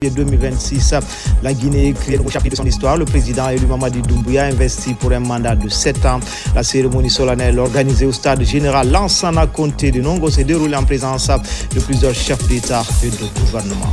2026, la Guinée écrit un nouveau chapitre de son histoire. Le président élu Mamadi Doumbouya investi pour un mandat de 7 ans. La cérémonie solennelle organisée au stade général Lansana Conté de Nongo s'est déroulée en présence de plusieurs chefs d'État et de gouvernement.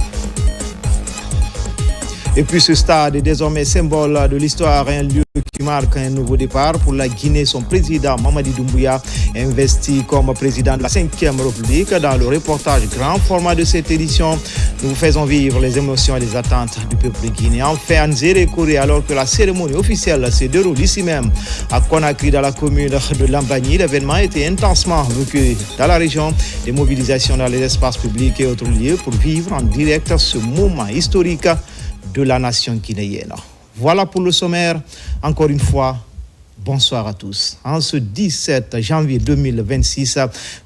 Et puis ce stade est désormais symbole de l'histoire, un lieu qui marque un nouveau départ pour la Guinée. Son président Mamadi Doumbouya investi comme président de la 5e République. Dans le reportage grand format de cette édition, nous vous faisons vivre les émotions et les attentes du peuple guinéen. Enfin, en Zérékoré, alors que la cérémonie officielle se déroule ici même à Conakry, dans la commune de Lambagny, l'événement a été intensement vécu dans la région. Des mobilisations dans les espaces publics et autres lieux pour vivre en direct ce moment historique de la nation guinéenne. Voilà pour le sommaire. Encore une fois, bonsoir à tous. En ce 17 janvier 2026,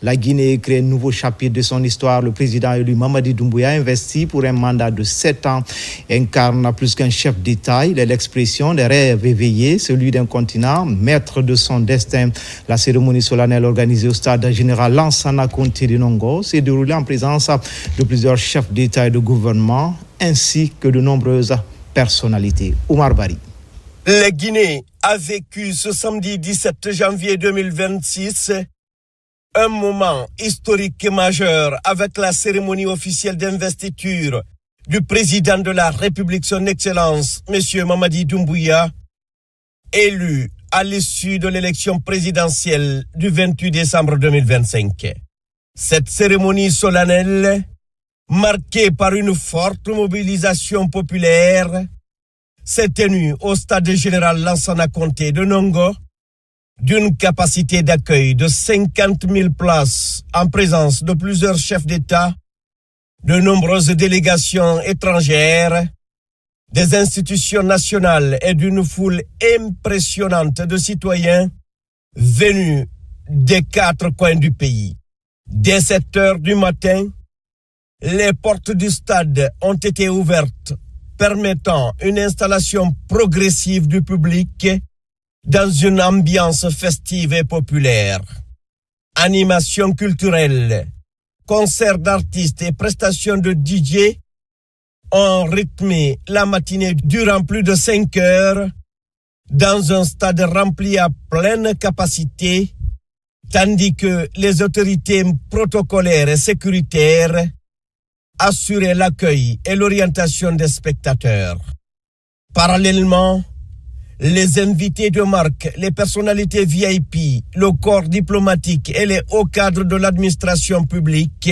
la Guinée crée un nouveau chapitre de son histoire. Le président élu Mamadi Doumbouya investi pour un mandat de 7 ans incarne plus qu'un chef d'État. Il est l'expression des rêves éveillés, celui d'un continent, maître de son destin. La cérémonie solennelle organisée au stade général Lansana Conté de Nongo s'est déroulée en présence de plusieurs chefs d'État et de gouvernement, ainsi que de nombreuses personnalités. Oumar Bari. La Guinée a vécu ce samedi 17 janvier 2026 un moment historique et majeur avec la cérémonie officielle d'investiture du président de la République, son Excellence, M. Mamadi Doumbouya, élu à l'issue de l'élection présidentielle du 28 décembre 2025. Cette cérémonie solennelle, marquée par une forte mobilisation populaire, s'est tenue au stade général Lansana Conté de Nongo, d'une capacité d'accueil de 50 000 places en présence de plusieurs chefs d'État, de nombreuses délégations étrangères, des institutions nationales et d'une foule impressionnante de citoyens venus des 4 coins du pays. Dès 7 heures du matin, les portes du stade ont été ouvertes, permettant une installation progressive du public dans une ambiance festive et populaire. Animation culturelle, concerts d'artistes et prestations de DJ ont rythmé la matinée durant plus de 5 heures dans un stade rempli à pleine capacité, tandis que les autorités protocolaires et sécuritaires assuraient l'accueil et l'orientation des spectateurs. Parallèlement, les invités de marque, les personnalités VIP, le corps diplomatique et les hauts cadres de l'administration publique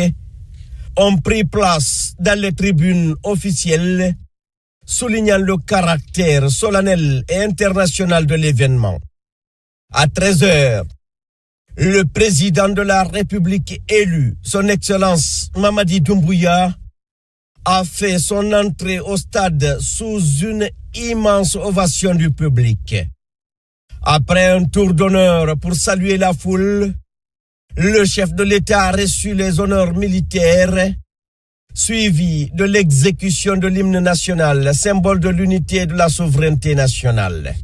ont pris place dans les tribunes officielles, soulignant le caractère solennel et international de l'événement. À 13 heures, le président de la République élu, son Excellence Mamadi Doumbouya, a fait son entrée au stade sous une immense ovation du public. Après un tour d'honneur pour saluer la foule, le chef de l'État a reçu les honneurs militaires, suivi de l'exécution de l'hymne national, symbole de l'unité et de la souveraineté nationale.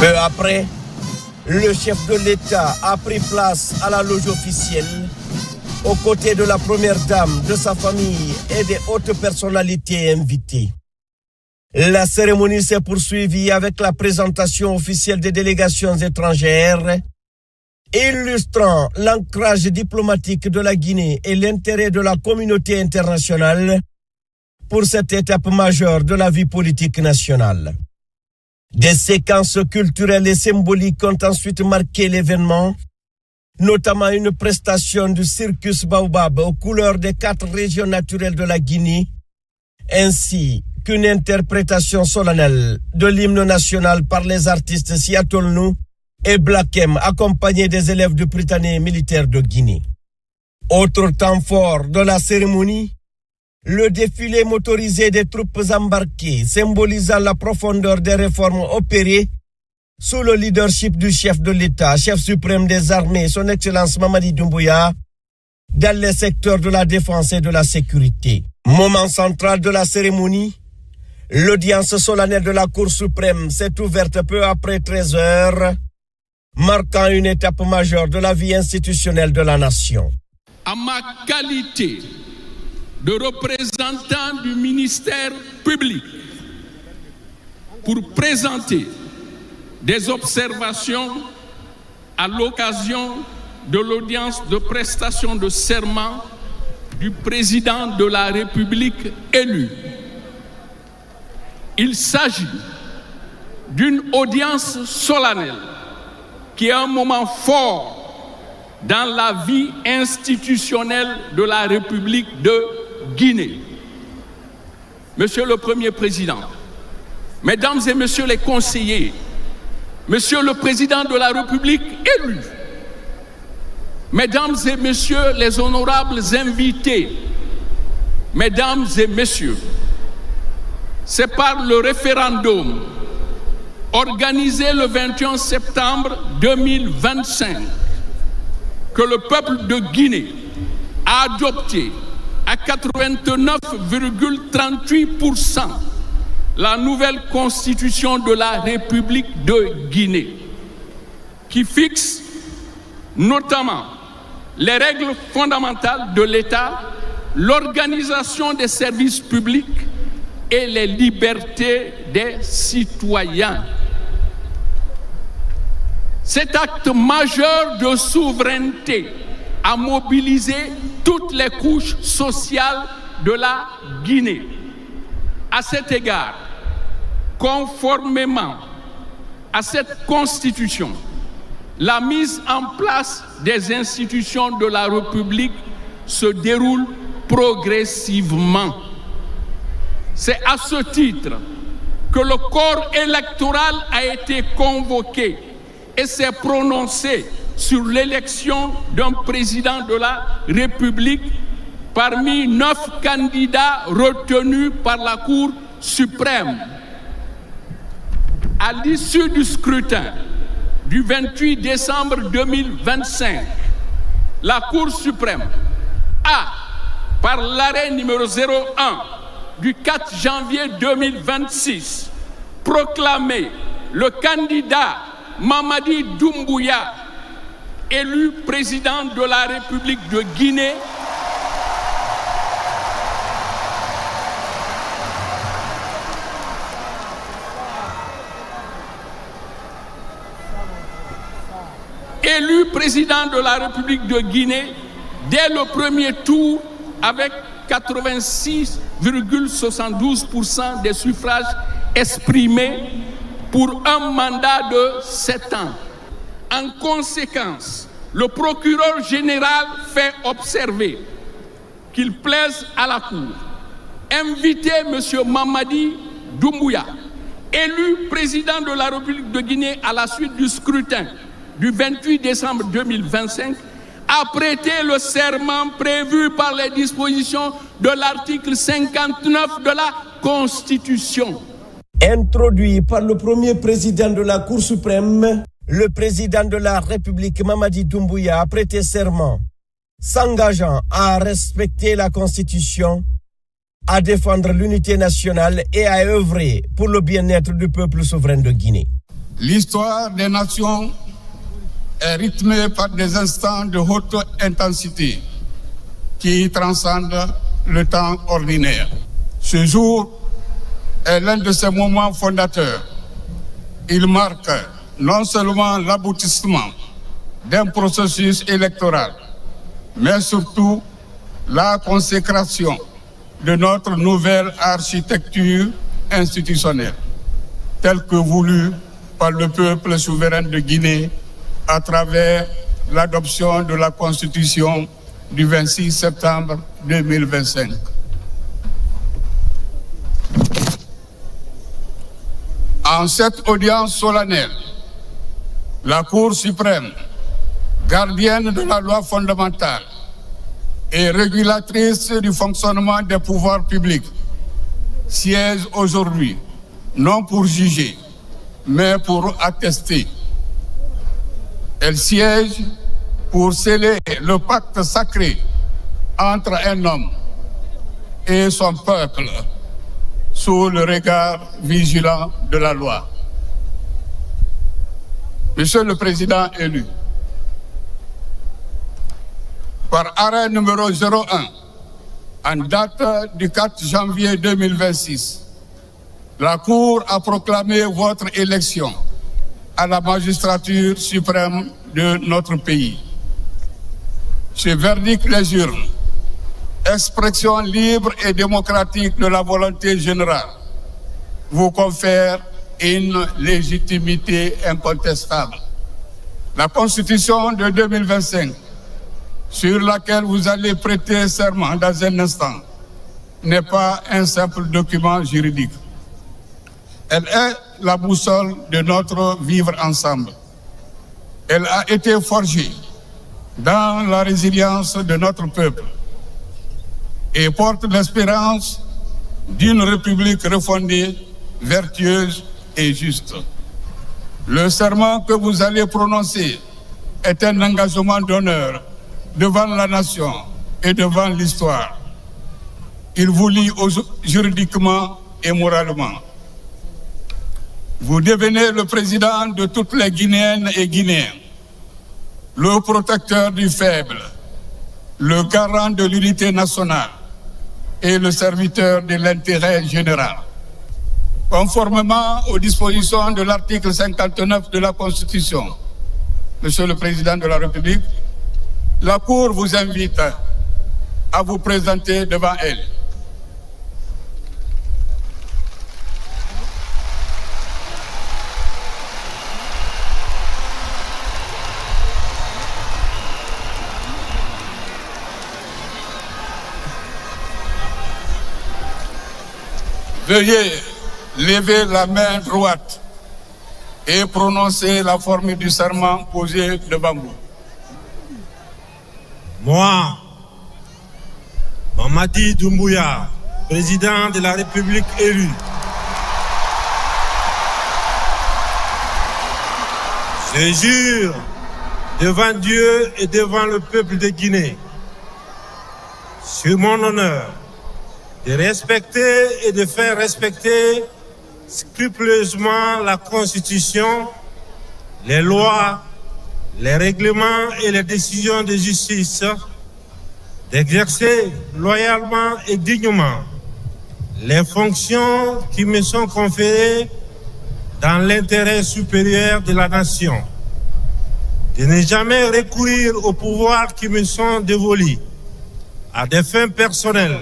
Peu après, le chef de l'État a pris place à la loge officielle, aux côtés de la première dame, de sa famille et des hautes personnalités invitées. La cérémonie s'est poursuivie avec la présentation officielle des délégations étrangères, illustrant l'ancrage diplomatique de la Guinée et l'intérêt de la communauté internationale pour cette étape majeure de la vie politique nationale. Des séquences culturelles et symboliques ont ensuite marqué l'événement, notamment une prestation du Circus Baobab aux couleurs des 4 régions naturelles de la Guinée, ainsi qu'une interprétation solennelle de l'hymne national par les artistes Seattle Nou et Black M, accompagnés des élèves du Prytanée militaire de Guinée. Autre temps fort de la cérémonie, le défilé motorisé des troupes embarquées, symbolisant la profondeur des réformes opérées sous le leadership du chef de l'État, chef suprême des armées, son Excellence Mamadi Doumbouya, dans les secteurs de la défense et de la sécurité. Moment central de la cérémonie, l'audience solennelle de la Cour suprême s'est ouverte peu après 13 heures, marquant une étape majeure de la vie institutionnelle de la nation. À ma qualité de représentant du ministère public, pour présenter des observations à l'occasion de l'audience de prestation de serment du président de la République élu. Il s'agit d'une audience solennelle qui est un moment fort dans la vie institutionnelle de la République de Guinée. Monsieur le Premier Président, Mesdames et Messieurs les conseillers, Monsieur le Président de la République élu, Mesdames et Messieurs les honorables invités, Mesdames et Messieurs, c'est par le référendum organisé le 21 septembre 2025 que le peuple de Guinée a adopté à 89,38% la nouvelle constitution de la République de Guinée, qui fixe notamment les règles fondamentales de l'État, l'organisation des services publics et les libertés des citoyens. Cet acte majeur de souveraineté a mobilisé toutes les couches sociales de la Guinée. À cet égard, conformément à cette constitution, la mise en place des institutions de la République se déroule progressivement. C'est à ce titre que le corps électoral a été convoqué et s'est prononcé sur l'élection d'un président de la République parmi 9 candidats retenus par la Cour suprême. À l'issue du scrutin du 28 décembre 2025, la Cour suprême a, par l'arrêt numéro 01 du 4 janvier 2026, proclamé le candidat Mamadi Doumbouya élu président de la République de Guinée dès le premier tour avec 86,72% des suffrages exprimés pour un mandat de 7 ans. En conséquence, le procureur général fait observer qu'il plaise à la Cour inviter M. Mamadi Doumbouya, élu président de la République de Guinée à la suite du scrutin du 28 décembre 2025, a prêté le serment prévu par les dispositions de l'article 59 de la Constitution. Introduit par le premier président de la Cour suprême, le président de la République Mamadi Doumbouya a prêté serment, s'engageant à respecter la Constitution, à défendre l'unité nationale et à œuvrer pour le bien-être du peuple souverain de Guinée. L'histoire des nations est rythmée par des instants de haute intensité qui transcendent le temps ordinaire. Ce jour est l'un de ces moments fondateurs. Il marque non seulement l'aboutissement d'un processus électoral, mais surtout la consécration de notre nouvelle architecture institutionnelle, telle que voulue par le peuple souverain de Guinée à travers l'adoption de la Constitution du 26 septembre 2025. En cette audience solennelle, la Cour suprême, gardienne de la loi fondamentale et régulatrice du fonctionnement des pouvoirs publics, siège aujourd'hui, non pour juger, mais pour attester. Elle siège pour sceller le pacte sacré entre un homme et son peuple sous le regard vigilant de la loi. Monsieur le Président élu, par arrêt numéro 01, en date du 4 janvier 2026, la Cour a proclamé votre élection à la magistrature suprême de notre pays. Ce verdict des urnes, expression libre et démocratique de la volonté générale, vous confère une légitimité incontestable. La Constitution de 2025, sur laquelle vous allez prêter serment dans un instant, n'est pas un simple document juridique. Elle est la boussole de notre vivre ensemble. Elle a été forgée dans la résilience de notre peuple et porte l'espérance d'une république refondée, vertueuse et juste. Le serment que vous allez prononcer est un engagement d'honneur devant la nation et devant l'histoire. Il vous lie juridiquement et moralement. Vous devenez le président de toutes les Guinéennes et Guinéens, le protecteur du faible, le garant de l'unité nationale et le serviteur de l'intérêt général. Conformément aux dispositions de l'article 59 de la Constitution, Monsieur le Président de la République, la Cour vous invite à vous présenter devant elle. Veuillez lever la main droite et prononcer la formule du serment posée devant vous. Moi, Mamadi Doumbouya, président de la République élu, je jure devant Dieu et devant le peuple de Guinée, sur mon honneur, de respecter et de faire respecter scrupuleusement la Constitution, les lois, les règlements et les décisions de justice, d'exercer loyalement et dignement les fonctions qui me sont conférées dans l'intérêt supérieur de la nation, de ne jamais recourir aux pouvoirs qui me sont dévolus à des fins personnelles,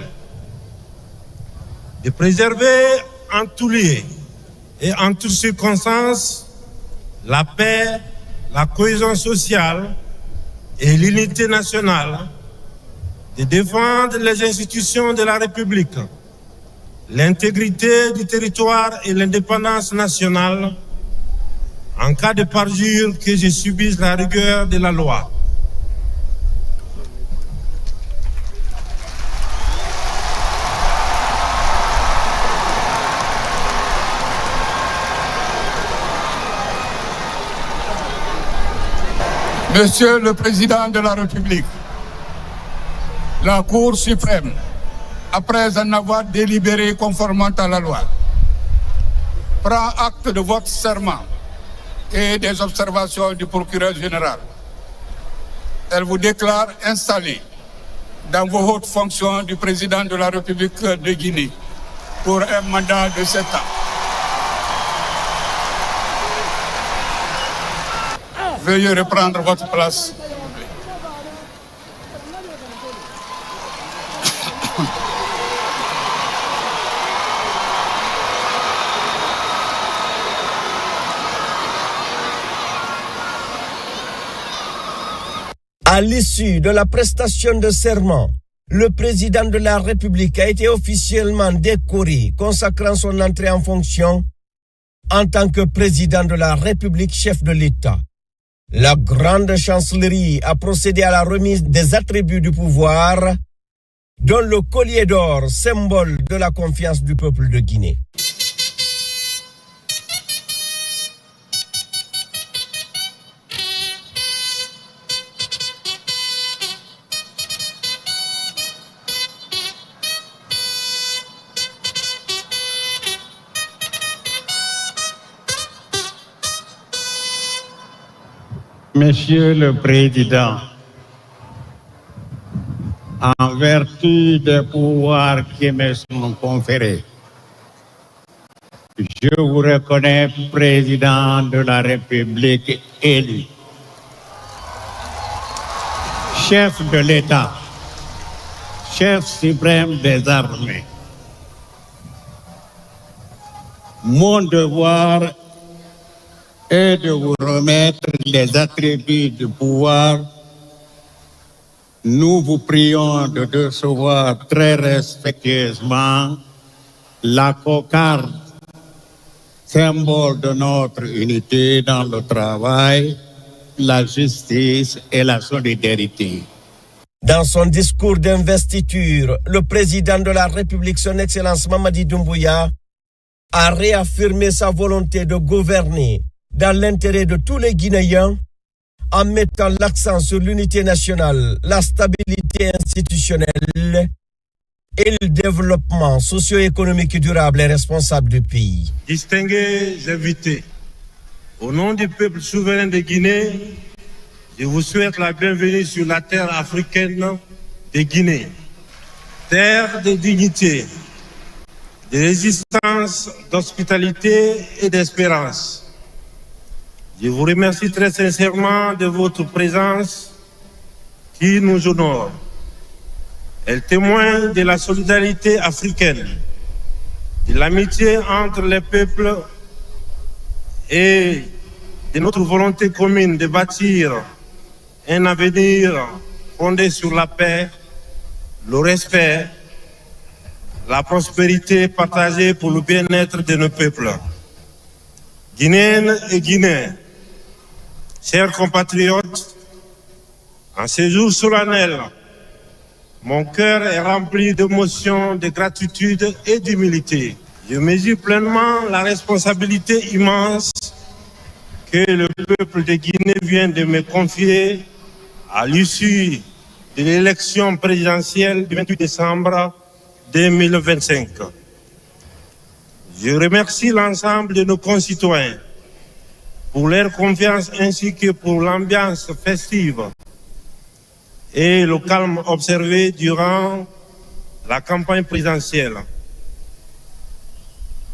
de préserver en tout lieu et en toutes circonstances la paix, la cohésion sociale et l'unité nationale, de défendre les institutions de la République, l'intégrité du territoire et l'indépendance nationale, en cas de parjure que je subisse la rigueur de la loi. Monsieur le Président de la République, la Cour suprême, après en avoir délibéré conformément à la loi, prend acte de votre serment et des observations du procureur général. Elle vous déclare installé dans vos hautes fonctions du Président de la République de Guinée pour un mandat de 7 ans. Veuillez reprendre votre place. À l'issue de la prestation de serment, le président de la République a été officiellement décoré, consacrant son entrée en fonction en tant que président de la République, chef de l'État. La grande chancellerie a procédé à la remise des attributs du pouvoir, dont le collier d'or, symbole de la confiance du peuple de Guinée. Monsieur le Président, en vertu des pouvoirs qui me sont conférés, je vous reconnais président de la République élu, chef de l'État, chef suprême des armées. Mon devoir est de vous remettre les attributs du pouvoir. Nous vous prions de recevoir très respectueusement la cocarde, symbole de notre unité dans le travail, la justice et la solidarité. Dans son discours d'investiture, le président de la République, son Excellence Mamadi Doumbouya, a réaffirmé sa volonté de gouverner dans l'intérêt de tous les Guinéens, en mettant l'accent sur l'unité nationale, la stabilité institutionnelle et le développement socio-économique durable et responsable du pays. Distingués invités, au nom du peuple souverain de Guinée, je vous souhaite la bienvenue sur la terre africaine de Guinée, terre de dignité, de résistance, d'hospitalité et d'espérance. Je vous remercie très sincèrement de votre présence qui nous honore. Elle témoigne de la solidarité africaine, de l'amitié entre les peuples et de notre volonté commune de bâtir un avenir fondé sur la paix, le respect, la prospérité partagée pour le bien-être de nos peuples. Guinéennes et Guinéens, chers compatriotes, en ces jours solennels, mon cœur est rempli d'émotions, de gratitude et d'humilité. Je mesure pleinement la responsabilité immense que le peuple de Guinée vient de me confier à l'issue de l'élection présidentielle du 28 décembre 2025. Je remercie l'ensemble de nos concitoyens pour leur confiance ainsi que pour l'ambiance festive et le calme observé durant la campagne présidentielle.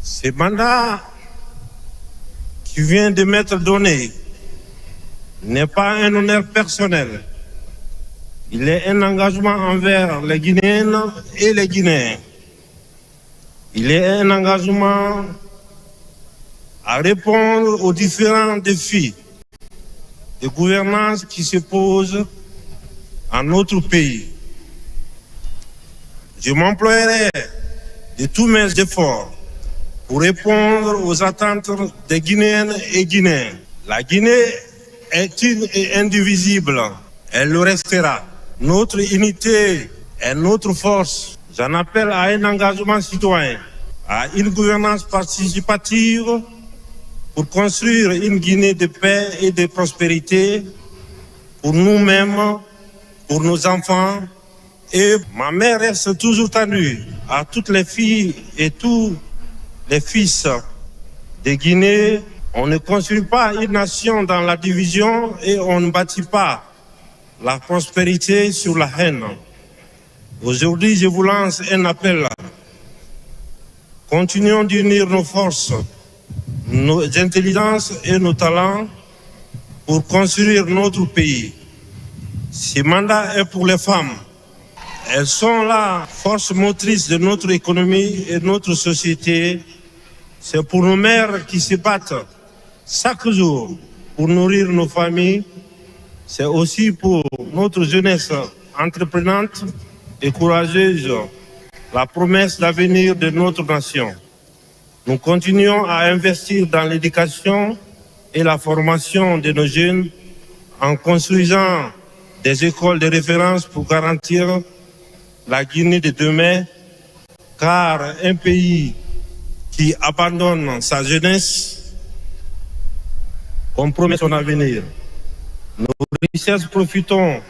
Ce mandat qui vient de m'être donné n'est pas un honneur personnel. Il est un engagement envers les Guinéennes et les Guinéens. Il est un engagement à répondre aux différents défis de gouvernance qui se posent à notre pays. Je m'emploierai de tous mes efforts pour répondre aux attentes des Guinéennes et Guinéens. La Guinée est une et indivisible. Elle le restera. Notre unité est notre force. J'en appelle à un engagement citoyen, à une gouvernance participative pour construire une Guinée de paix et de prospérité pour nous-mêmes, pour nos enfants. Et ma mère reste toujours tendue à toutes les filles et tous les fils de Guinée. On ne construit pas une nation dans la division et on ne bâtit pas la prospérité sur la haine. Aujourd'hui, je vous lance un appel. Continuons d'unir nos forces, nos intelligences et nos talents pour construire notre pays. Ce mandat est pour les femmes. Elles sont la force motrice de notre économie et de notre société. C'est pour nos mères qui se battent chaque jour pour nourrir nos familles. C'est aussi pour notre jeunesse entreprenante et courageuse, la promesse d'avenir de notre nation. Nous continuons à investir dans l'éducation et la formation de nos jeunes en construisant des écoles de référence pour garantir la Guinée de demain, car un pays qui abandonne sa jeunesse compromet son avenir. Nos richesses profiteront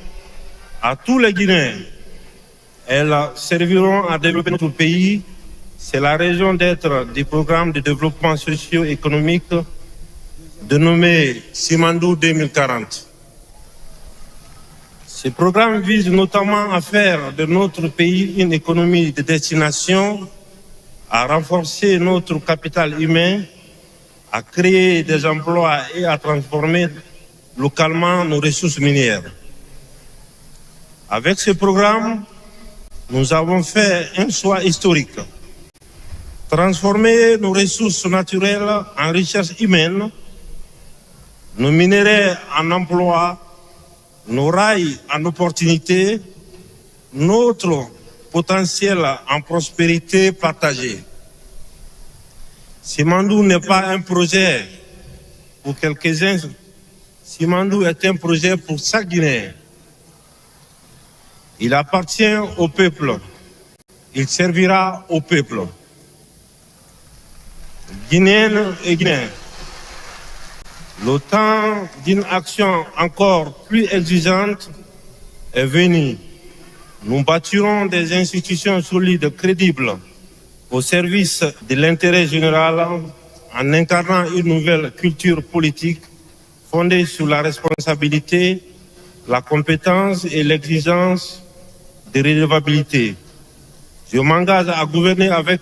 à tous les Guinéens. Elles serviront à développer notre pays. C'est la raison d'être du programme de développement socio-économique dénommé Simandou 2040. Ce programme vise notamment à faire de notre pays une économie de destination, à renforcer notre capital humain, à créer des emplois et à transformer localement nos ressources minières. Avec ce programme, nous avons fait un choix historique. Transformer nos ressources naturelles en richesses humaines, nos minéraux en emplois, nos rails en opportunités, notre potentiel en prospérité partagée. Simandou n'est pas un projet pour quelques-uns. Simandou est un projet pour chaque Guinéen. Il appartient au peuple. Il servira au peuple. Guinéennes et Guinéens, le temps d'une action encore plus exigeante est venu. Nous bâtirons des institutions solides, crédibles, au service de l'intérêt général, en incarnant une nouvelle culture politique fondée sur la responsabilité, la compétence et l'exigence de redevabilité. Je m'engage à gouverner avec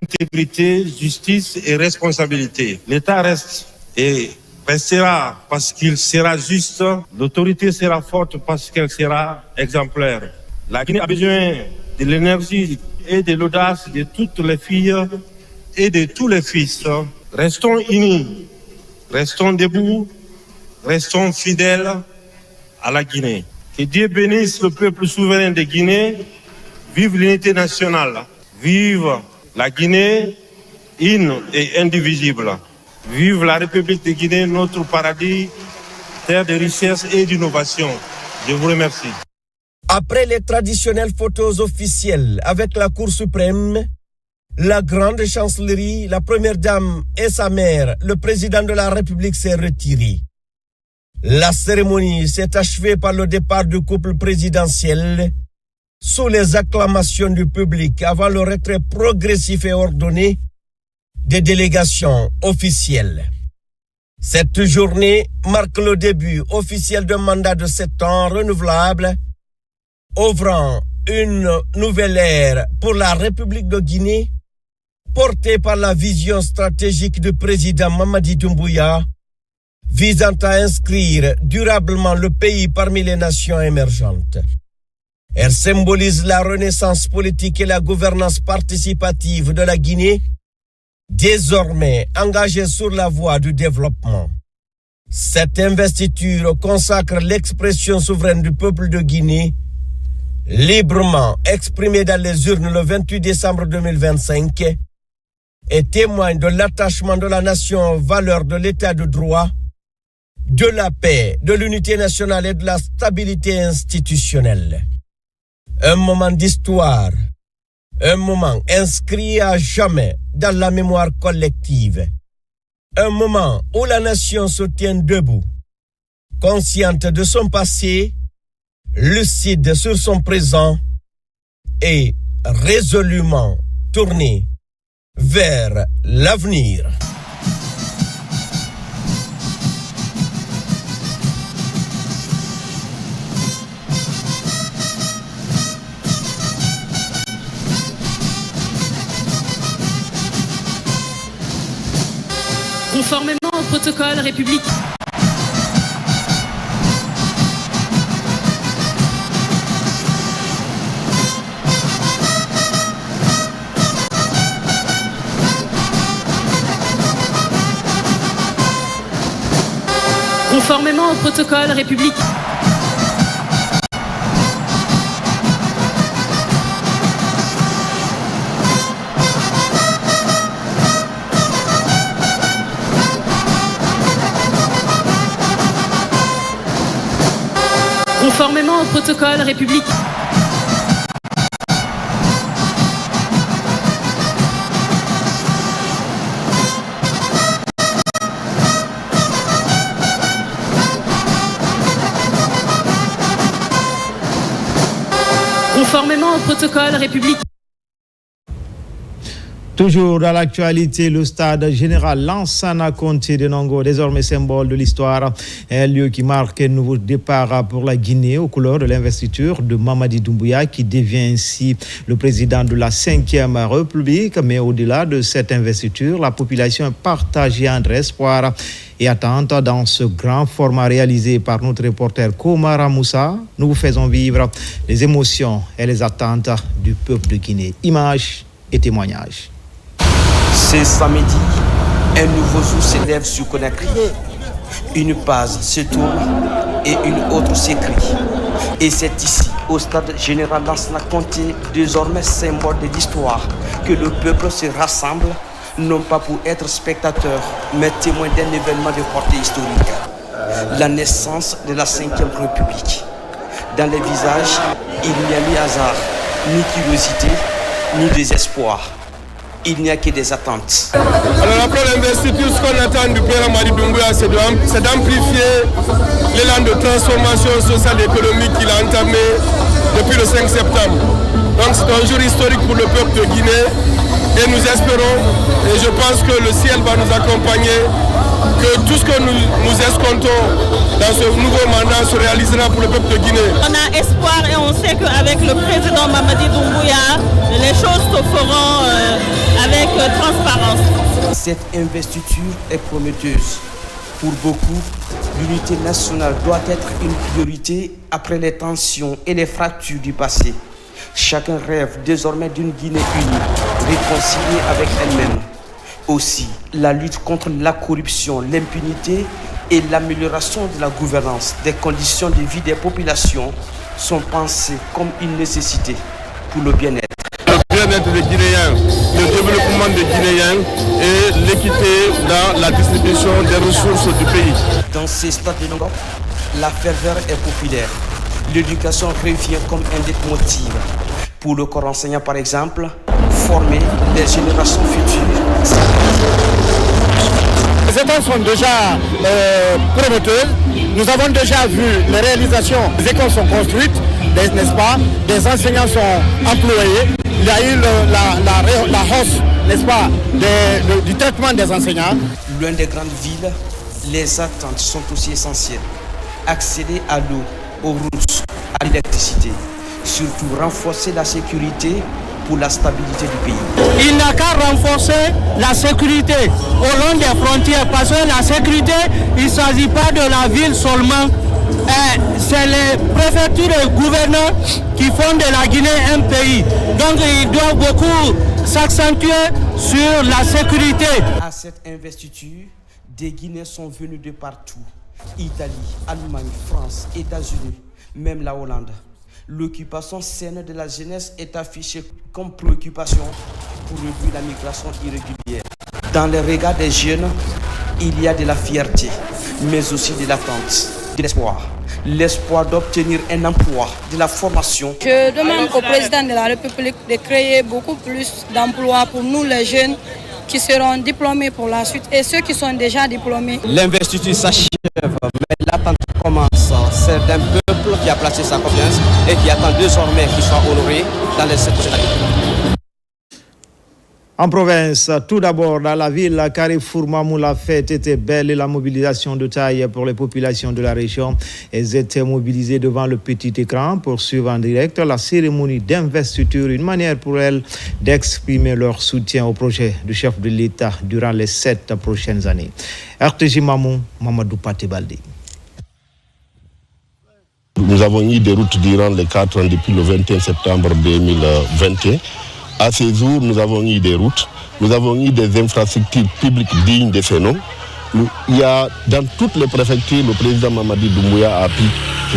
intégrité, justice et responsabilité. L'État reste et restera parce qu'il sera juste. L'autorité sera forte parce qu'elle sera exemplaire. La Guinée a besoin de l'énergie et de l'audace de toutes les filles et de tous les fils. Restons unis, restons debout, restons fidèles à la Guinée. Que Dieu bénisse le peuple souverain de Guinée. Vive l'unité nationale. Vive la Guinée, une et indivisible. Vive la République de Guinée, notre paradis, terre de richesse et d'innovation. Je vous remercie. Après les traditionnelles photos officielles avec la Cour suprême, la grande chancellerie, la première dame et sa mère, le président de la République s'est retiré. La cérémonie s'est achevée par le départ du couple présidentiel sous les acclamations du public avant le retrait progressif et ordonné des délégations officielles. Cette journée marque le début officiel d'un mandat de 7 ans renouvelable, ouvrant une nouvelle ère pour la République de Guinée, portée par la vision stratégique du président Mamadi Doumbouya, visant à inscrire durablement le pays parmi les nations émergentes. Elle symbolise la renaissance politique et la gouvernance participative de la Guinée, désormais engagée sur la voie du développement. Cette investiture consacre l'expression souveraine du peuple de Guinée, librement exprimée dans les urnes le 28 décembre 2025, et témoigne de l'attachement de la nation aux valeurs de l'état de droit, de la paix, de l'unité nationale et de la stabilité institutionnelle. Un moment d'histoire, un moment inscrit à jamais dans la mémoire collective. Un moment où la nation se tient debout, consciente de son passé, lucide sur son présent et résolument tournée vers l'avenir. Conformément au protocole républicain. Conformément au protocole républicain. Conformément au protocole républicain. Conformément au protocole républicain. Toujours dans l'actualité, le stade général Lansana Conté de Nongo, désormais symbole de l'histoire, est un lieu qui marque un nouveau départ pour la Guinée aux couleurs de l'investiture de Mamadi Doumbouya, qui devient ainsi le président de la 5e République. Mais au-delà de cette investiture, la population est partagée entre espoir et attente dans ce grand format réalisé par notre reporter Komara Moussa. Nous vous faisons vivre les émotions et les attentes du peuple de Guinée. Images et témoignages. C'est samedi, un nouveau jour s'élève sur Conakry. Une page se tourne et une autre s'écrit. Et c'est ici, au stade général Lansana Conté, désormais symbole de l'histoire, que le peuple se rassemble, non pas pour être spectateur, mais témoin d'un événement de portée historique. La naissance de la 5e République. Dans les visages, il n'y a ni hasard, ni curiosité, ni désespoir. Il n'y a que des attentes. Alors après l'investiture, ce qu'on attend du président Mamadi Doumbouya, c'est d'amplifier l'élan de transformation sociale et économique qu'il a entamé depuis le 5 septembre. Donc c'est un jour historique pour le peuple de Guinée et nous espérons, et je pense que le ciel va nous accompagner, que tout ce que nous escomptons dans ce nouveau mandat se réalisera pour le peuple de Guinée. On a espoir et on sait qu'avec le président Mamadi Doumbouya, les choses se feront avec transparence. Cette investiture est prometteuse. Pour beaucoup, l'unité nationale doit être une priorité après les tensions et les fractures du passé. Chacun rêve désormais d'une Guinée unie, réconciliée avec elle-même. Aussi, la lutte contre la corruption, l'impunité et l'amélioration de la gouvernance des conditions de vie des populations sont pensées comme une nécessité pour le bien-être. Le bien-être des Guinéens, le développement des Guinéens et l'équité dans la distribution des ressources du pays. Dans ces stades de Nongo, la ferveur est populaire. L'éducation revient comme un leitmotiv. Pour le corps enseignant, par exemple, former les générations futures. Les écoles sont déjà prometteuses. Nous avons déjà vu les réalisations. Les écoles sont construites, n'est-ce pas? Des enseignants sont employés. Il y a eu la hausse, n'est-ce pas, du traitement des enseignants. Loin des grandes villes, les attentes sont aussi essentielles. Accéder à l'eau, aux routes, à l'électricité. Surtout renforcer la sécurité pour la stabilité du pays. Il n'a qu'à renforcer la sécurité au long des frontières, parce que la sécurité, il ne s'agit pas de la ville seulement. C'est les préfectures et gouverneurs qui font de la Guinée un pays. Donc ils doivent beaucoup s'accentuer sur la sécurité. À cette investiture, des Guinéens sont venus de partout. Italie, Allemagne, France, États-Unis, même la Hollande. L'occupation saine de la jeunesse est affichée comme préoccupation pour réduire la migration irrégulière. Dans les regards des jeunes, il y a de la fierté, mais aussi de l'attente, de l'espoir. L'espoir d'obtenir un emploi, de la formation. Je demande au président de la République de créer beaucoup plus d'emplois pour nous les jeunes qui seront diplômés pour la suite et ceux qui sont déjà diplômés. L'investiture s'achève, mais l'attente commence. C'est d'un peuple qui a placé sa confiance et qui attend désormais qu'il soit honoré dans les secteurs de la République. En province, tout d'abord, dans la ville, Carrefour Mamou, la fête était belle et la mobilisation de taille pour les populations de la région. Elles étaient mobilisées devant le petit écran pour suivre en direct la cérémonie d'investiture, une manière pour elles d'exprimer leur soutien au projet du chef de l'État durant les 7 prochaines années. RTJ Mamou, Mamadou Paté Baldé. Nous avons eu des routes durant les 4 ans depuis le 21 septembre 2021. À ces jours, nous avons eu des routes, nous avons eu des infrastructures publiques dignes de ce nom. Il y a dans toutes les préfectures, le président Mamadi Doumbouya a pu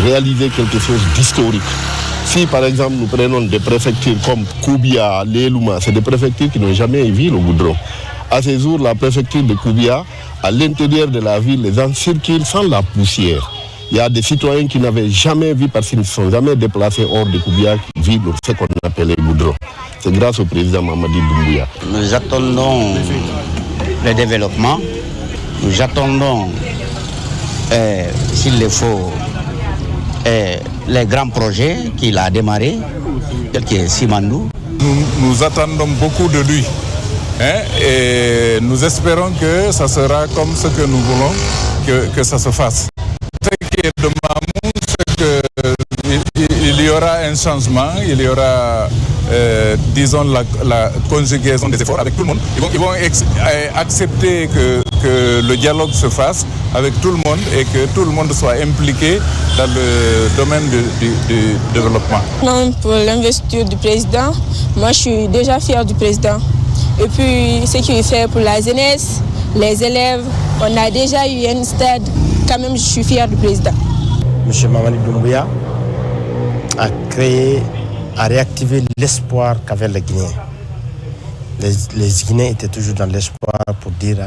réaliser quelque chose d'historique. Si par exemple nous prenons des préfectures comme Koubia, Lélouma, c'est des préfectures qui n'ont jamais vu le goudron. À ces jours, la préfecture de Koubia, à l'intérieur de la ville, les gens circulent sans la poussière. Il y a des citoyens qui n'avaient jamais vu, parce qu'ils ne sont jamais déplacés hors de Koubia, qui vivent ce qu'on appelle les goudrons. C'est grâce au président Mamadi Doumbouya. Nous attendons le développement, nous attendons, s'il le faut, les grands projets qu'il a démarrés, tel que Simandou. Nous attendons beaucoup de lui. Et nous espérons que ça sera comme ce que nous voulons que ça se fasse. Ce qui est de Mamou, c'est qu'il y aura un changement, il y aura, disons, la conjugaison des efforts avec tout le monde. Ils vont accepter que le dialogue se fasse avec tout le monde et que tout le monde soit impliqué dans le domaine du développement. Non, pour l'investiture du président, moi je suis déjà fier du président. Et puis ce qu'il fait pour la jeunesse, les élèves, on a déjà eu un stade. Quand même, je suis fier du président. M. Mamadi Doumbouya a créé, a réactivé l'espoir qu'avaient les Guinéens. Les Guinéens étaient toujours dans l'espoir pour dire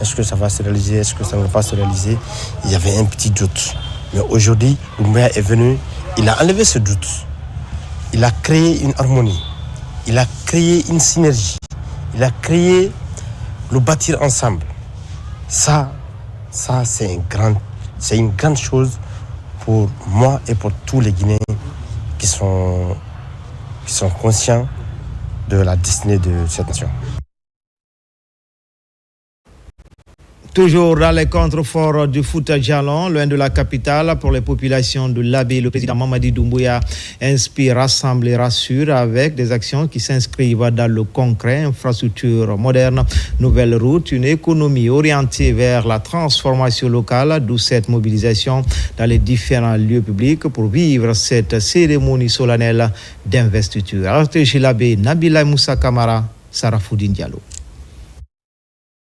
est-ce que ça va se réaliser, est-ce que ça ne va pas se réaliser. Il y avait un petit doute. Mais aujourd'hui, Doumbouya est venu, il a enlevé ce doute. Il a créé une harmonie, il a créé une synergie, il a créé le bâtir ensemble. Ça c'est une grande chose pour moi et pour tous les Guinéens qui sont conscients de la destinée de cette nation. Toujours dans les contreforts du Fouta Djallon, loin de la capitale, pour les populations de l'Abbé, le président Mamadi Doumbouya inspire, rassemble et rassure avec des actions qui s'inscrivent dans le concret, infrastructures modernes, nouvelles routes, une économie orientée vers la transformation locale, d'où cette mobilisation dans les différents lieux publics pour vivre cette cérémonie solennelle d'investiture. RTJ l'Abbé, Nabila Moussa Kamara, Sarafoudine Diallo.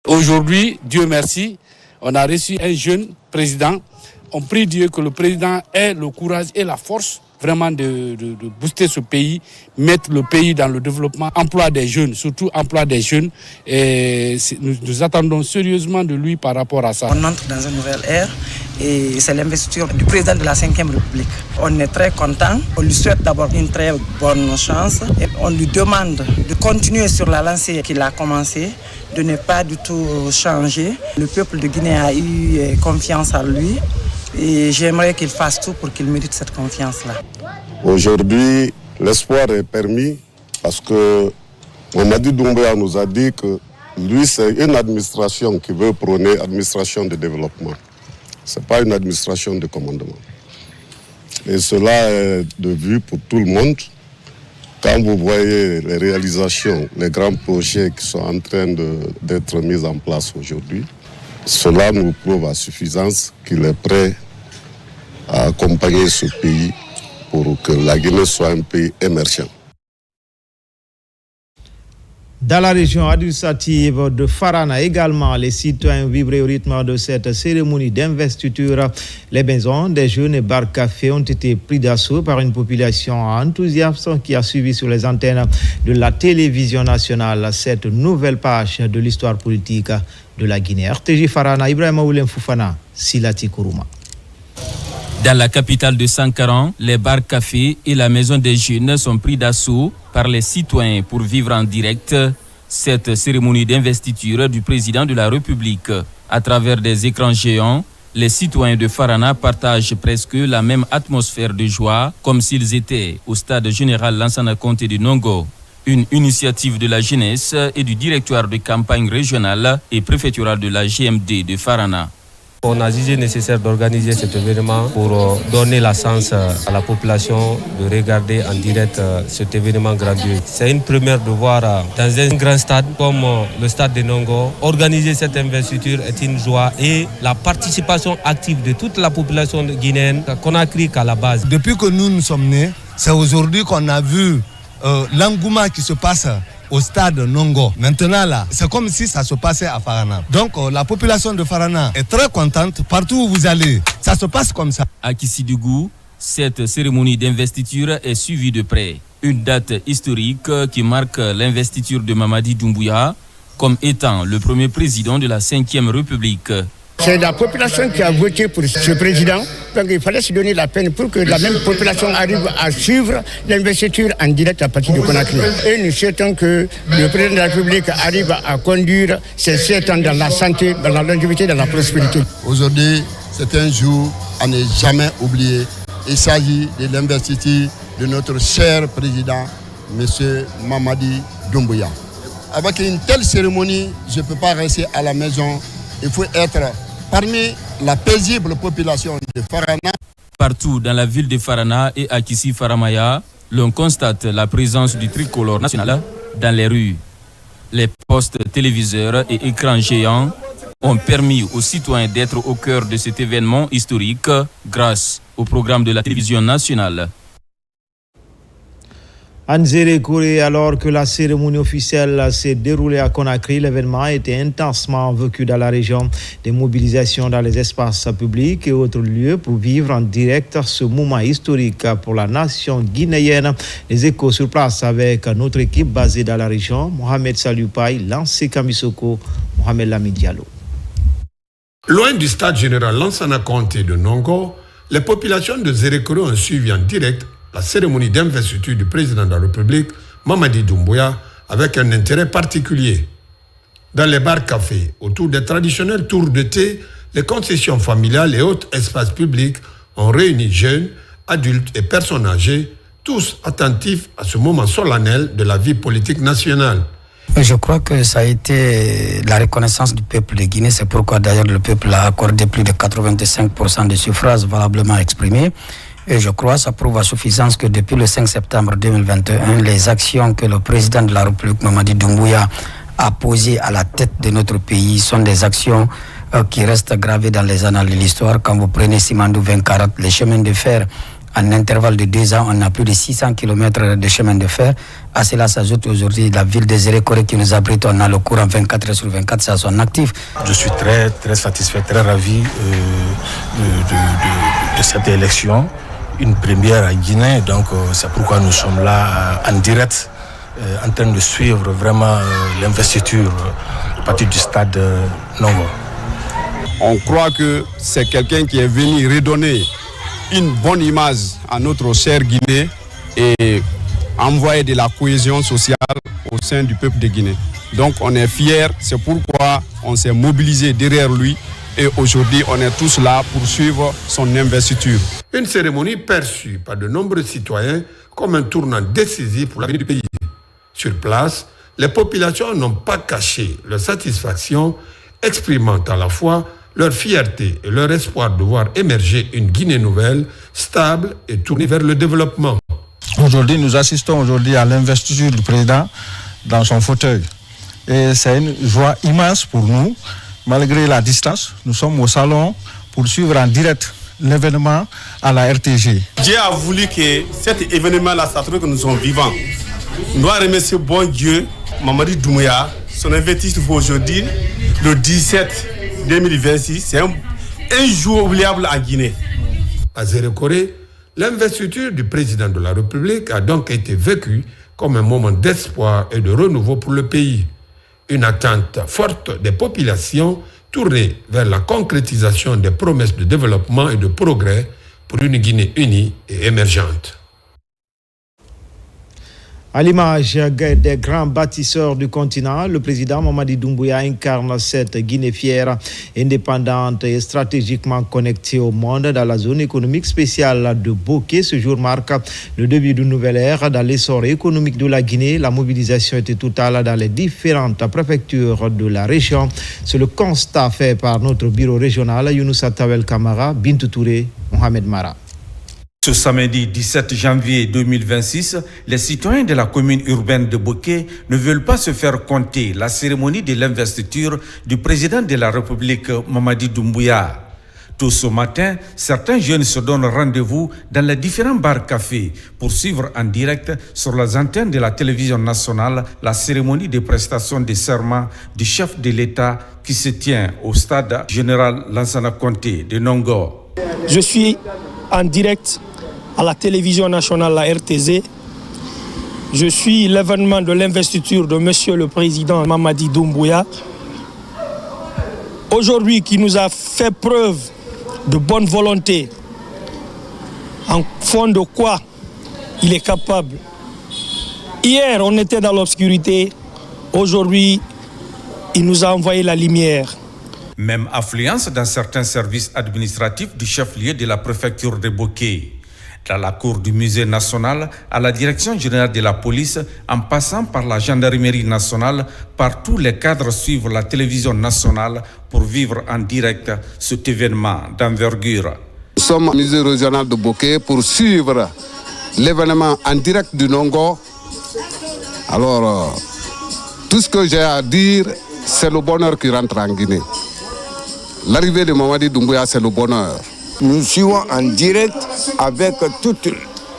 Aujourd'hui, Dieu merci, on a reçu un jeune président. On prie Dieu que le président ait le courage et la force vraiment de booster ce pays, mettre le pays dans le développement, emploi des jeunes, surtout emploi des jeunes. Et nous attendons sérieusement de lui par rapport à ça. On entre dans une nouvelle ère et c'est l'investiture du président de la 5e République. On est très content. On lui souhaite d'abord une très bonne chance et on lui demande de continuer sur la lancée qu'il a commencée, de ne pas du tout changer. Le peuple de Guinée a eu confiance en lui et j'aimerais qu'il fasse tout pour qu'il mérite cette confiance-là. Aujourd'hui, l'espoir est permis parce que Mamadi Doumbouya nous a dit que lui, c'est une administration qui veut prôner administration de développement. Ce n'est pas une administration de commandement. Et cela est de vue pour tout le monde. Quand vous voyez les réalisations, les grands projets qui sont en train d'être mis en place aujourd'hui, cela nous prouve à suffisance qu'il est prêt à accompagner ce pays pour que la Guinée soit un pays émergent. Dans la région administrative de Farana également, les citoyens vibraient au rythme de cette cérémonie d'investiture. Les maisons des jeunes et bars cafés ont été pris d'assaut par une population enthousiaste qui a suivi sur les antennes de la télévision nationale cette nouvelle page de l'histoire politique de la Guinée. RTJ Farana, Ibrahima Oulem Foufana, Silati Kourouma. Dans la capitale de Sankaran, les bars cafés et la maison des jeunes sont pris d'assaut par les citoyens pour vivre en direct cette cérémonie d'investiture du président de la République. À travers des écrans géants, les citoyens de Farana partagent presque la même atmosphère de joie, comme s'ils étaient au stade général Lansana Conté de Nongo. Une initiative de la jeunesse et du directoire de campagne régionale et préfectorale de la GMD de Farana. On a jugé nécessaire d'organiser cet événement pour donner la chance à la population de regarder en direct cet événement grandiose. C'est une première de voir dans un grand stade comme le stade de Nongo. Organiser cette investiture est une joie et la participation active de toute la population guinéenne qu'on a créé qu'à la base. Depuis que nous sommes nés, c'est aujourd'hui qu'on a vu l'engouement qui se passe au stade Nongo. Maintenant là, c'est comme si ça se passait à Farana. Donc la population de Farana est très contente. Partout où vous allez, ça se passe comme ça. À Kissidougou, cette cérémonie d'investiture est suivie de près. Une date historique qui marque l'investiture de Mamadi Doumbouya comme étant le premier président de la 5e République. C'est la population qui a voté pour ce président. Donc il fallait se donner la peine pour que la même population arrive à suivre l'investiture en direct à partir de Conakry. Et nous souhaitons que le président de la République arrive à conduire ces 7 ans dans la santé, dans la longévité, dans la prospérité. Aujourd'hui, c'est un jour à ne jamais oublier. Il s'agit de l'investiture de notre cher président, M. Mamadi Doumbouya. Avec une telle cérémonie, je ne peux pas rester à la maison. Il faut être parmi la paisible population de Farana. Partout dans la ville de Farana et à Kissi-Faramaya, l'on constate la présence du tricolore national dans les rues. Les postes téléviseurs et écrans géants ont permis aux citoyens d'être au cœur de cet événement historique grâce au programme de la télévision nationale. Anzere Kouré, alors que la cérémonie officielle s'est déroulée à Conakry, l'événement a été intensement vécu dans la région. Des mobilisations dans les espaces publics et autres lieux pour vivre en direct ce moment historique pour la nation guinéenne. Les échos sur place avec notre équipe basée dans la région, Mohamed Salioupaï, Lancé Kamisoko, Mohamed Lamid Diallo. Loin du stade général Lansana Conté de Nongo, les populations de Zérékoré ont suivi en direct la cérémonie d'investiture du président de la République, Mamadi Doumbouya, avec un intérêt particulier. Dans les bars-cafés, autour des traditionnels tours de thé, les concessions familiales et autres espaces publics ont réuni jeunes, adultes et personnes âgées, tous attentifs à ce moment solennel de la vie politique nationale. Je crois que ça a été la reconnaissance du peuple de Guinée. C'est pourquoi d'ailleurs le peuple a accordé plus de 85% de suffrages valablement exprimés. Et je crois que ça prouve à suffisance que depuis le 5 septembre 2021, les actions que le président de la République, Mamadi Doumbouya, a posées à la tête de notre pays sont des actions qui restent gravées dans les annales de l'histoire. Quand vous prenez Simandou 2040, les chemins de fer, en intervalle de 2 ans, on a plus de 600 km de chemin de fer. À cela s'ajoute aujourd'hui la ville de Zérékoré qui nous abrite. On a le courant 24 heures sur 24, c'est à son actif. Je suis très satisfait, très ravi de cette élection. Une première à Guinée, donc c'est pourquoi nous sommes là en direct, en train de suivre vraiment l'investiture à partir du stade Nongo. On croit que c'est quelqu'un qui est venu redonner une bonne image à notre cher Guinée et envoyer de la cohésion sociale au sein du peuple de Guinée. Donc on est fiers, c'est pourquoi on s'est mobilisé derrière lui. Et aujourd'hui, on est tous là pour suivre son investiture. Une cérémonie perçue par de nombreux citoyens comme un tournant décisif pour l'avenir du pays. Sur place, les populations n'ont pas caché leur satisfaction, exprimant à la fois leur fierté et leur espoir de voir émerger une Guinée nouvelle, stable et tournée vers le développement. Aujourd'hui, nous assistons à l'investiture du président dans son fauteuil. Et c'est une joie immense pour nous. Malgré la distance, nous sommes au salon pour suivre en direct l'événement à la RTG. Dieu a voulu que cet événement-là, ça trouve que nous sommes vivants. Nous devons remercier bon Dieu, Mamadi Doumbouya, son investiture pour aujourd'hui, le 17 2026. C'est un jour oubliable en Guinée. À Zérékoré, l'investiture du président de la République a donc été vécue comme un moment d'espoir et de renouveau pour le pays. Une attente forte des populations tournée vers la concrétisation des promesses de développement et de progrès pour une Guinée unie et émergente. À l'image des grands bâtisseurs du continent, le président Mamadi Doumbouya incarne cette Guinée fière, indépendante et stratégiquement connectée au monde dans la zone économique spéciale de Bokeh. Ce jour marque le début d'une nouvelle ère dans l'essor économique de la Guinée. La mobilisation était totale dans les différentes préfectures de la région. C'est le constat fait par notre bureau régional, Younoussa Tawel Kamara, Bintou Touré, Mohamed Mara. Ce samedi 17 janvier 2026, les citoyens de la commune urbaine de Bokeh ne veulent pas se faire compter la cérémonie de l'investiture du président de la République, Mamadi Doumbouya. Tôt ce matin, certains jeunes se donnent rendez-vous dans les différents bars-cafés pour suivre en direct sur les antennes de la télévision nationale la cérémonie de prestation de serment du chef de l'État qui se tient au stade général Lansana Conté de Nongo. Je suis en direct à la télévision nationale, la RTZ. Je suis l'événement de l'investiture de Monsieur le Président Mamadi Doumbouya. Aujourd'hui, qui nous a fait preuve de bonne volonté, en fond de quoi il est capable. Hier, on était dans l'obscurité. Aujourd'hui, il nous a envoyé la lumière. Même affluence dans certains services administratifs du chef-lieu de la préfecture de Bokeh. Dans la cour du musée national, à la direction générale de la police, en passant par la gendarmerie nationale, partout les cadres suivent la télévision nationale pour vivre en direct cet événement d'envergure. Nous sommes au musée régional de Bokeh pour suivre l'événement en direct du Nongo. Alors, tout ce que j'ai à dire, c'est le bonheur qui rentre en Guinée. L'arrivée de Mamadi Doumbouya, c'est le bonheur. Nous suivons en direct avec toute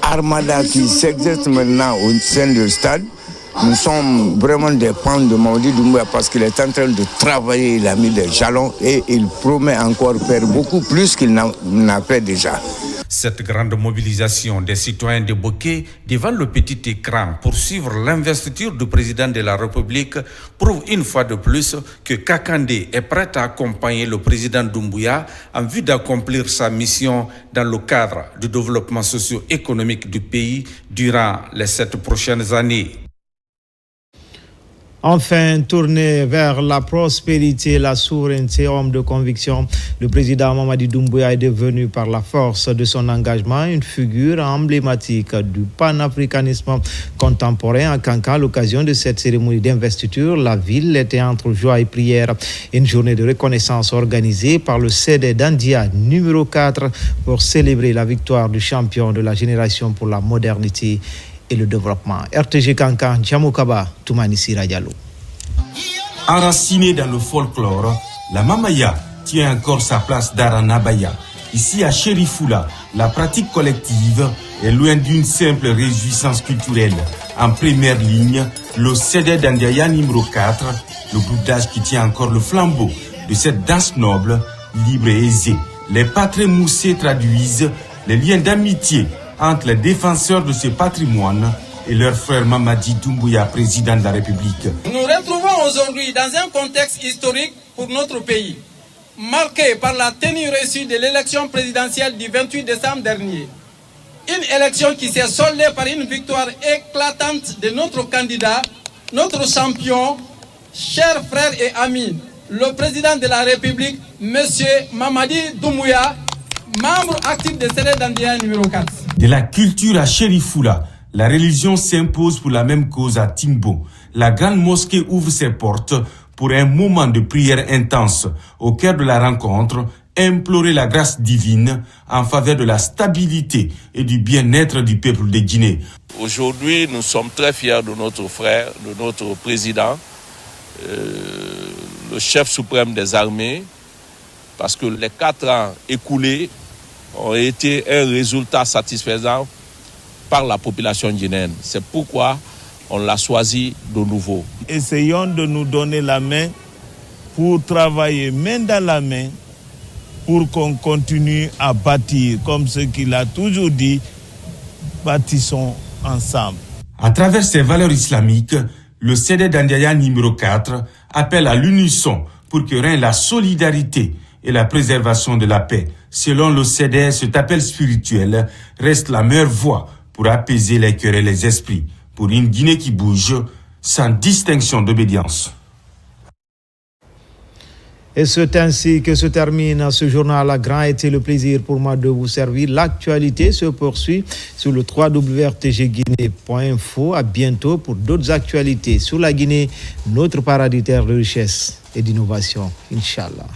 l'armada qui s'exerce maintenant au sein du stade. Nous sommes vraiment des fans de Mamadi Doumbouya parce qu'il est en train de travailler, il a mis des jalons et il promet encore faire beaucoup plus qu'il n'a fait déjà. Cette grande mobilisation des citoyens de Bokeh devant le petit écran pour suivre l'investiture du président de la République prouve une fois de plus que Kakandé est prêt à accompagner le président Doumbouya en vue d'accomplir sa mission dans le cadre du développement socio-économique du pays durant les 7 prochaines années. Enfin, tourné vers la prospérité, la souveraineté, homme de conviction, le président Mamadi Doumbouya est devenu par la force de son engagement une figure emblématique du panafricanisme contemporain à Kanka. À l'occasion de cette cérémonie d'investiture, la ville était entre joie et prière. Une journée de reconnaissance organisée par le CD d'Andia numéro 4 pour célébrer la victoire du champion de la génération pour la modernité et le développement. RTG Kanka, Djamokaba, Toumani Sira Diallo. Enracinée dans le folklore, la Mamaya tient encore sa place d'Aranabaya. Ici à Chérifoula, la pratique collective est loin d'une simple réjouissance culturelle. En première ligne, le CD d'Andiaya numéro 4, le groupe d'âge qui tient encore le flambeau de cette danse noble, libre et aisée. Les patrons moussés traduisent les liens d'amitié entre les défenseurs de ce patrimoine et leur frère Mamadi Doumbouya, président de la République. Nous retrouvons aujourd'hui dans un contexte historique pour notre pays, marqué par la tenue reçue de l'élection présidentielle du 28 décembre dernier. Une élection qui s'est soldée par une victoire éclatante de notre candidat, notre champion, cher frère et ami, le président de la République, M. Mamadi Doumbouya, membre actif de CD d'Andia numéro 4. De la culture à Chérifoula, la religion s'impose pour la même cause à Timbo. La grande mosquée ouvre ses portes pour un moment de prière intense. Au cœur de la rencontre, implorer la grâce divine en faveur de la stabilité et du bien-être du peuple de Guinée. Aujourd'hui, nous sommes très fiers de notre frère, de notre président, le chef suprême des armées, parce que les 4 ans écoulés ont été un résultat satisfaisant par la population guinéenne. C'est pourquoi on l'a choisi de nouveau. Essayons de nous donner la main pour travailler main dans la main pour qu'on continue à bâtir, comme ce qu'il a toujours dit, bâtissons ensemble. À travers ses valeurs islamiques, le CD d'Andiaya numéro 4 appelle à l'unisson pour que règne la solidarité et la préservation de la paix. Selon le CD, cet appel spirituel reste la meilleure voie pour apaiser les cœurs et les esprits. pour une Guinée qui bouge sans distinction d'obédience. Et c'est ainsi que se termine ce journal. A grand été le plaisir pour moi de vous servir. L'actualité se poursuit sur le www.rtgguinée.info. À bientôt pour d'autres actualités sur la Guinée, notre paradis terre de richesse et d'innovation. Inch'Allah.